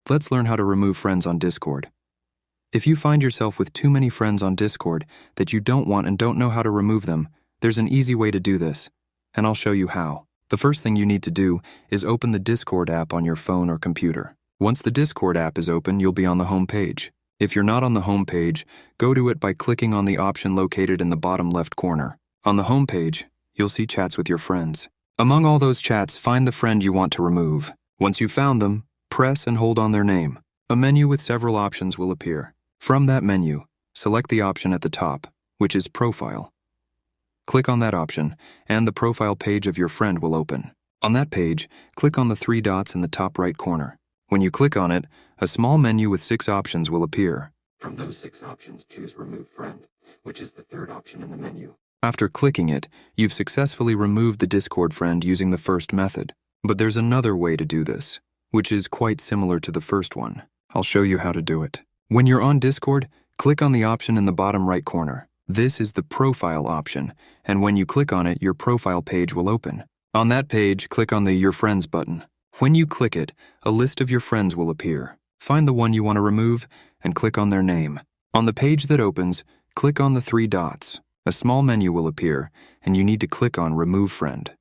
Let's learn how to remove friends on Discord. If you find yourself with too many friends on Discord that you don't want and don't know how to remove them, there's an easy way to do this, and I'll show you how. The first thing you need to do is open the Discord app on your phone or computer. Once the Discord app is open, you'll be on the home page. If you're not on the home page, go to it by clicking on the option located in the bottom left corner. On the home page, you'll see chats with your friends. Among all those chats, find the friend you want to remove. Once you've found them, press and hold on their name. A menu with several options will appear. From that menu, select the option at the top, which is Profile. Click on that option, and the profile page of your friend will open. On that page, click on the 3 dots in the top right corner. When you click on it, a small menu with 6 options will appear. From those 6 options, choose Remove Friend, which is the 3rd option in the menu. After clicking it, you've successfully removed the Discord friend using the first method. But there's another way to do this, which is quite similar to the first one. I'll show you how to do it. When you're on Discord, click on the option in the bottom right corner. This is the Profile option, and when you click on it, your profile page will open. On that page, click on the Your Friends button. When you click it, a list of your friends will appear. Find the one you want to remove and click on their name. On the page that opens, click on the 3 dots. A small menu will appear, and you need to click on Remove Friend.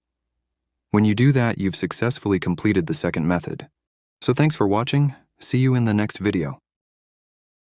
When you do that, you've successfully completed the second method. So thanks for watching. See you in the next video.